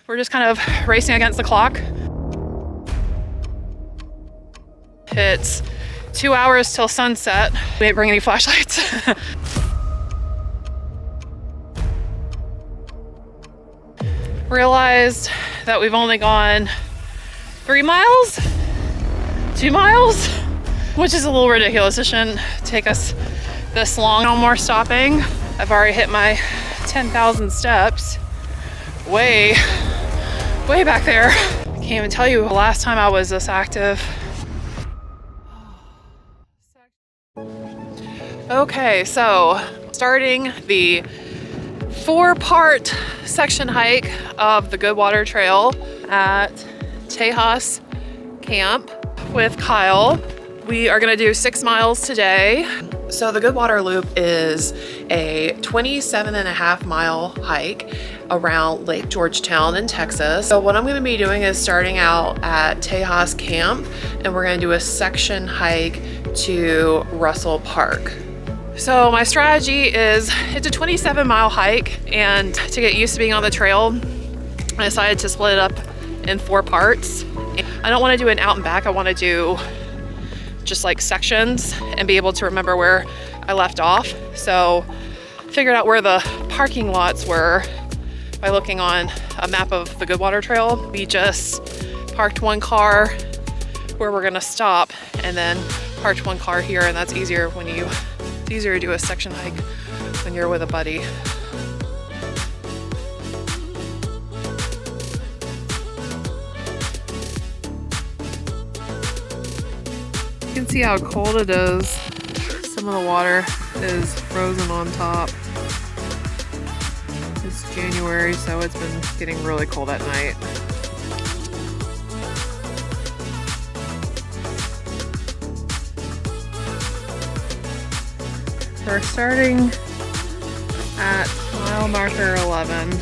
We're just kind of racing against the clock. It's 2 hours till sunset. We didn't bring any flashlights. Realized that we've only gone 3 miles, 2 miles, which is a little ridiculous. It shouldn't take us this long. No more stopping. I've already hit my 10,000 steps. Way back there. I can't even tell you the last time I was this active. Okay, so starting the 4-part section hike of the Goodwater Trail at Tejas Camp with Kyle. We are gonna do 6 miles today. So the Goodwater Loop is a 27.5 mile hike around Lake Georgetown in Texas. So what I'm gonna be doing is starting out at Tejas Camp, and we're gonna do a section hike to Russell Park. So my strategy is, it's a 27-mile hike, and to get used to being on the trail, I decided to split it up in 4 parts. I don't want to do an out and back. I want to do just like sections and be able to remember where I left off. So I figured out where the parking lots were by looking on a map of the Goodwater Trail. We just parked 1 car where we're gonna stop, and then parked 1 car here, and that's easier when it's easier to do a section hike when you're with a buddy. You can see how cold it is. Some of the water is frozen on top. It's January, so it's been getting really cold at night. We're starting at mile marker 11.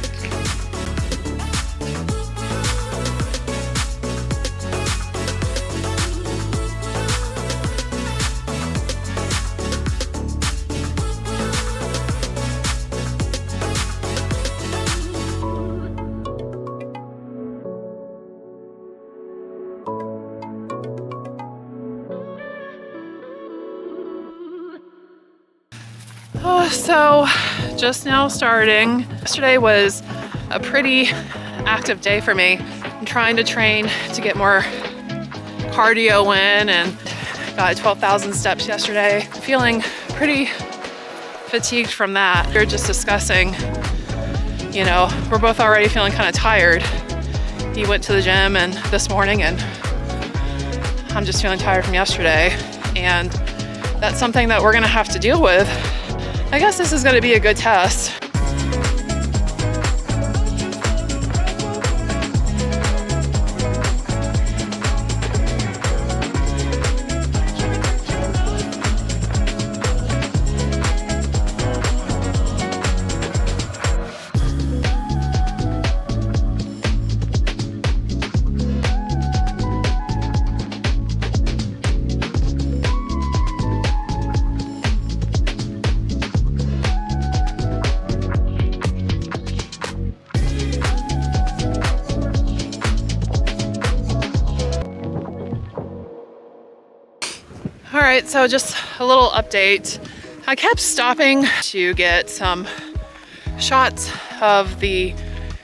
So just now starting. Yesterday was a pretty active day for me. I'm trying to train to get more cardio in, and got 12,000 steps yesterday. Feeling pretty fatigued from that. We were just discussing, you know, we're both already feeling kind of tired. He went to the gym and this morning, and I'm just feeling tired from yesterday. And that's something that we're gonna have to deal with. I guess this is gonna be a good test. All right, so just a little update. I kept stopping to get some shots of the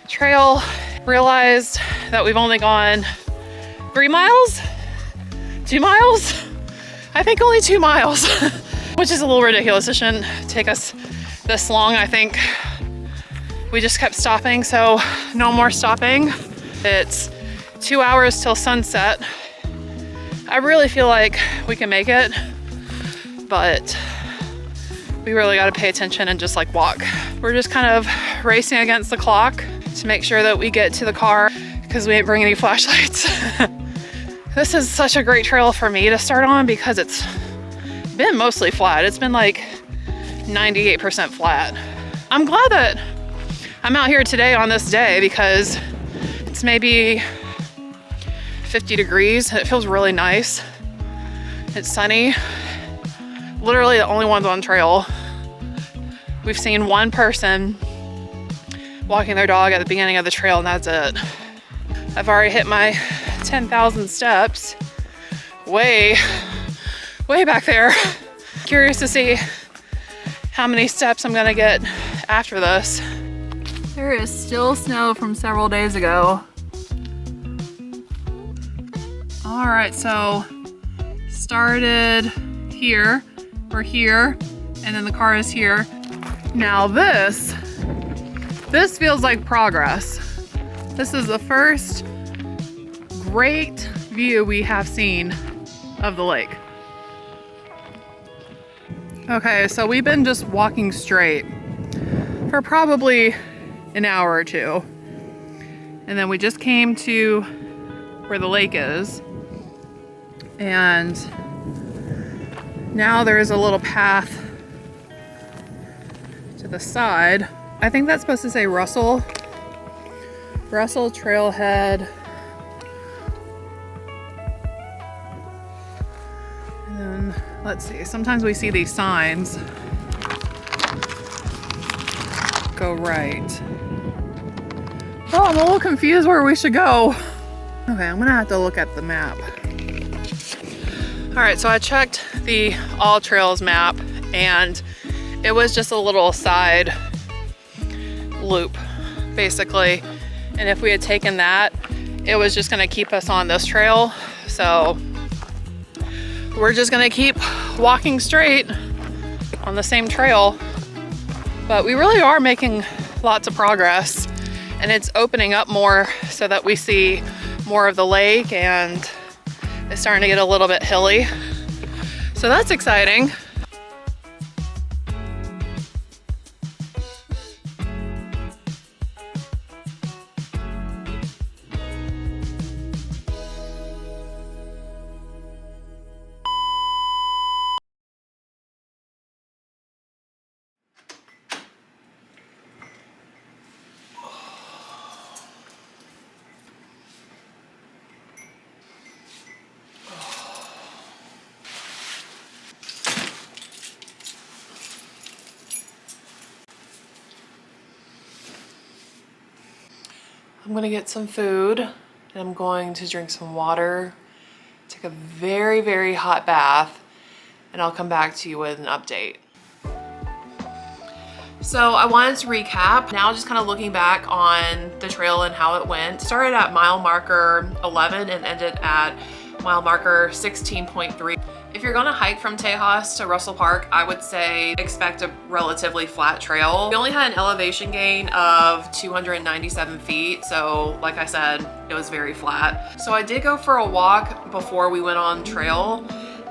trail. Realized that we've only gone 3 miles, 2 miles? I think only 2 miles, which is a little ridiculous. It shouldn't take us this long. I think we just kept stopping, so no more stopping. It's 2 hours till sunset. I really feel like we can make it, but we really got to pay attention and just like walk. We're just kind of racing against the clock to make sure that we get to the car because we didn't bring any flashlights. This is such a great trail for me to start on because it's been mostly flat. It's been like 98% flat. I'm glad that I'm out here today on this day because it's maybe 50 degrees. It feels really nice. It's sunny. Literally the only ones on trail. We've seen one person walking their dog at the beginning of the trail, and that's it. I've already hit my 10,000 steps. Way back there. Curious to see how many steps I'm gonna get after this. There is still snow from several days ago. All right, so started here, we're here, and then the car is here. Now this feels like progress. This is the first great view we have seen of the lake. Okay, so we've been just walking straight for probably an hour or two. And then we just came to where the lake is. And now there is a little path to the side. I think that's supposed to say Russell Trailhead. And then, let's see, sometimes we see these signs go right. Oh, I'm a little confused where we should go. Okay, I'm gonna have to look at the map. All right, so I checked the All Trails map and it was just a little side loop, basically. And if we had taken that, it was just gonna keep us on this trail. So we're just gonna keep walking straight on the same trail. But we really are making lots of progress, and it's opening up more so that we see more of the lake, and it's starting to get a little bit hilly. So that's exciting. I'm gonna get some food and I'm going to drink some water, take a very, very hot bath, and I'll come back to you with an update. So I wanted to recap, now just kind of looking back on the trail and how it went. Started at mile marker 11 and ended at mile marker 16.3. If you're gonna hike from Tejas to Russell Park, I would say expect a relatively flat trail. We only had an elevation gain of 297 feet, so like I said, it was very flat. So I did go for a walk before we went on trail,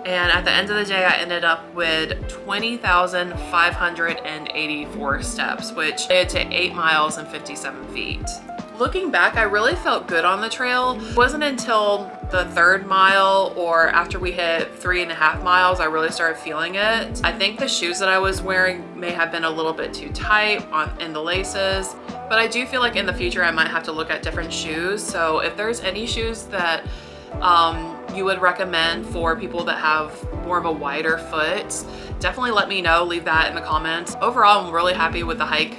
and at the end of the day, I ended up with 20,584 steps, which led to 8 miles and 57 feet. Looking back, I really felt good on the trail. It wasn't until the 3rd mile or after we hit 3.5 miles, I really started feeling it. I think the shoes that I was wearing may have been a little bit too tight in the laces, but I do feel like in the future, I might have to look at different shoes. So if there's any shoes that you would recommend for people that have more of a wider foot, definitely let me know, leave that in the comments. Overall, I'm really happy with the hike,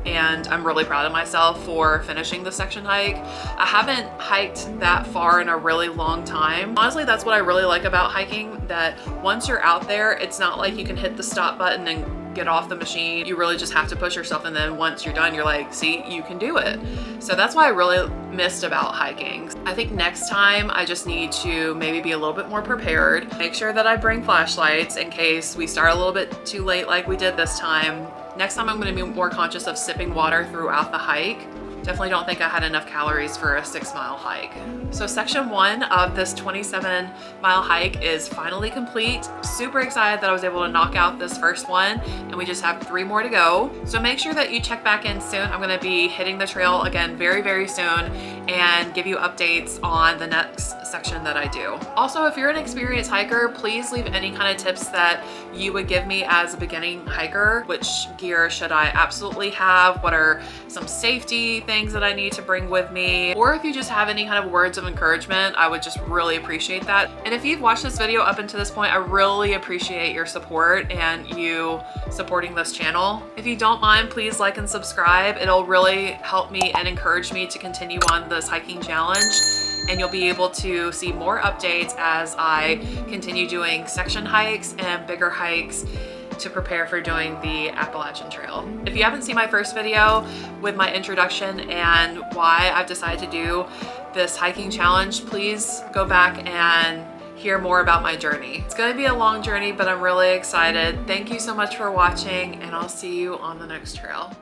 and I'm really proud of myself for finishing the section hike. I haven't hiked that far in a really long time. Honestly, that's what I really like about hiking, that once you're out there, it's not like you can hit the stop button and get off the machine. You really just have to push yourself, and then once you're done, you're like, see, you can do it. So that's what I really missed about hiking. I think next time I just need to maybe be a little bit more prepared. Make sure that I bring flashlights in case we start a little bit too late like we did this time. Next time I'm gonna be more conscious of sipping water throughout the hike. Definitely don't think I had enough calories for a 6-mile hike. So section 1 of this 27-mile hike is finally complete. Super excited that I was able to knock out this first one, and we just have 3 more to go. So make sure that you check back in soon. I'm gonna be hitting the trail again very, very soon and give you updates on the next section that I do. Also, if you're an experienced hiker, please leave any kind of tips that you would give me as a beginning hiker. Which gear should I absolutely have? What are some safety things things that I need to bring with me, or if you just have any kind of words of encouragement, I would just really appreciate that. And if you've watched this video up until this point, I really appreciate your support and you supporting this channel. If you don't mind, please like and subscribe. It'll really help me and encourage me to continue on this hiking challenge, and you'll be able to see more updates as I continue doing section hikes and bigger hikes to prepare for doing the Appalachian Trail. If you haven't seen my first video with my introduction and why I've decided to do this hiking challenge, please go back and hear more about my journey. It's gonna be a long journey, but I'm really excited. Thank you so much for watching, and I'll see you on the next trail.